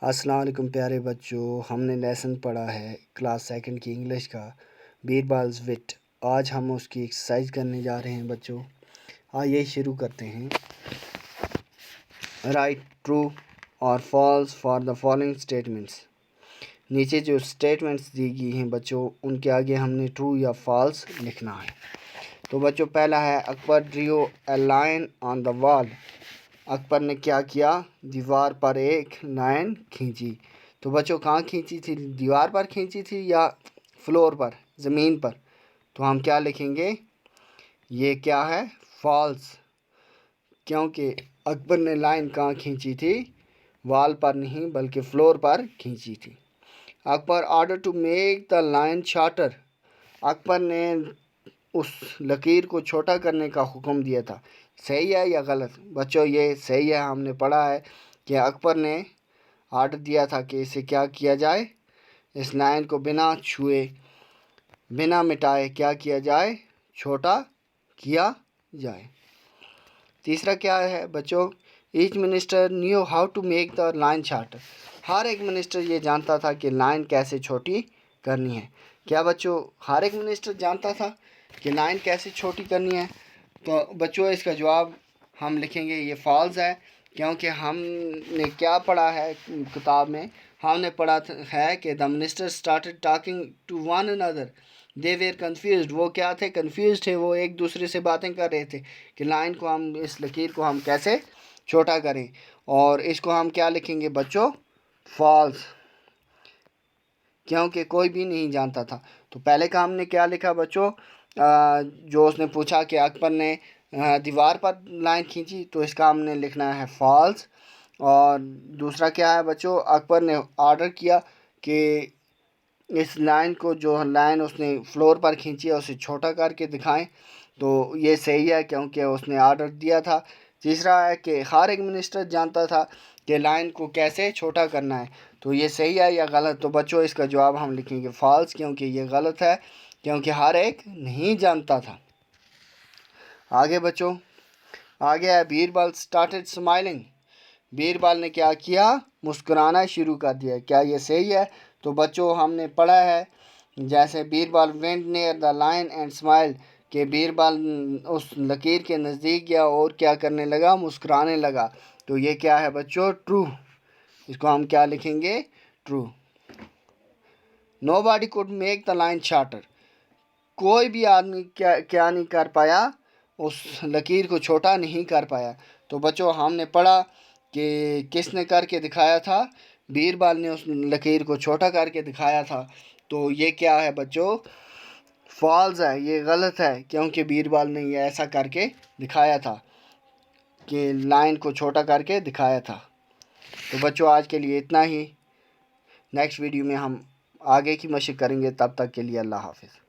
السلام علیکم پیارے بچوں، ہم نے لیسن پڑھا ہے کلاس سیکنڈ کی انگلش کا بیربالز وٹ۔ آج ہم اس کی ایکسرسائز کرنے جا رہے ہیں بچوں۔ آئیے شروع کرتے ہیں۔ رائٹ ٹرو اور false for the following statements. نیچے جو اسٹیٹمنٹس دی گئی ہیں بچوں، ان کے آگے ہم نے ٹرو یا فالس لکھنا ہے۔ تو بچوں پہلا ہے اکبر ڈریو اے لائن آن دا وال۔ اکبر نے کیا کیا؟ دیوار پر ایک لائن کھینچی۔ تو بچوں کہاں کھینچی تھی؟ دیوار پر کھینچی تھی یا فلور پر، زمین پر؟ تو ہم کیا لکھیں گے؟ یہ کیا ہے؟ فالس، کیونکہ اکبر نے لائن کہاں کھینچی تھی؟ وال پر نہیں بلکہ فلور پر کھینچی تھی۔ Akbar order to make the line shorter. Akbar نے اس لکیر کو چھوٹا کرنے کا حکم دیا تھا۔ صحیح ہے یا غلط؟ بچوں یہ صحیح ہے، ہم نے پڑھا ہے کہ اکبر نے آرڈر دیا تھا کہ اسے کیا کیا جائے؟ اس لائن کو بنا چھوئے، بنا مٹائے کیا کیا جائے؟ چھوٹا کیا جائے۔ تیسرا کیا ہے بچوں؟ Each minister knew how to make the line shorter. ہر ایک منسٹر یہ جانتا تھا کہ لائن کیسے چھوٹی کرنی ہے۔ کیا بچوں ہر ایک منسٹر جانتا تھا کہ لائن کیسے چھوٹی کرنی ہے؟ تو بچوں اس کا جواب ہم لکھیں گے یہ فالس ہے، کیونکہ ہم نے کیا پڑھا ہے کتاب میں؟ ہم نے پڑھا ہے کہ the minister started talking to one another, they were confused. وہ کیا تھے؟ کنفیوز تھے، وہ ایک دوسرے سے باتیں کر رہے تھے کہ لائن کو ہم، اس لکیر کو ہم کیسے چھوٹا کریں، اور اس کو ہم کیا لکھیں گے بچوں؟ فالس، کیونکہ کوئی بھی نہیں جانتا تھا۔ تو پہلے کا ہم نے کیا لکھا بچوں؟ جو اس نے پوچھا کہ اکبر نے دیوار پر لائن کھینچی، تو اس کا ہم نے لکھنا ہے فالس۔ اور دوسرا کیا ہے بچوں؟ اکبر نے آرڈر کیا کہ اس لائن کو، جو لائن اس نے فلور پر کھینچی ہے، اسے چھوٹا کر کے دکھائیں۔ تو یہ صحیح ہے کیونکہ اس نے آرڈر دیا تھا۔ تیسرا ہے کہ ہر ایک منسٹر جانتا تھا کہ لائن کو کیسے چھوٹا کرنا ہے۔ تو یہ صحیح ہے یا غلط؟ تو بچوں اس کا جواب ہم لکھیں گے فالس، کیونکہ یہ غلط ہے، کیونکہ ہر ایک نہیں جانتا تھا۔ آگے بچوں، آگے ہے بیربل اسٹارٹڈ اسمائلنگ۔ بیربل نے کیا کیا؟ مسکرانا شروع کر دیا۔ کیا یہ صحیح ہے؟ تو بچوں ہم نے پڑھا ہے جیسے Birbal went near the line and smile, کہ بیربل اس لکیر کے نزدیک گیا اور کیا کرنے لگا؟ مسکرانے لگا۔ تو یہ کیا ہے بچوں؟ ٹرو۔ اس کو ہم کیا لکھیں گے؟ True. Nobody could make the line shorter. کوئی بھی آدمی کیا نہیں کر پایا؟ اس لکیر کو چھوٹا نہیں کر پایا۔ تو بچوں ہم نے پڑھا کہ کس نے کر کے دکھایا تھا؟ بیربل نے اس لکیر کو چھوٹا کر کے دکھایا تھا۔ تو یہ کیا ہے بچوں؟ فالس ہے، یہ غلط ہے، کیونکہ بیربل نے یہ ایسا کر کے دکھایا تھا کہ لائن کو چھوٹا کر کے دکھایا تھا۔ تو بچوں آج کے لیے اتنا ہی۔ نیکسٹ ویڈیو میں ہم آگے کی مشق کریں گے، تب تک کے لیے اللہ حافظ۔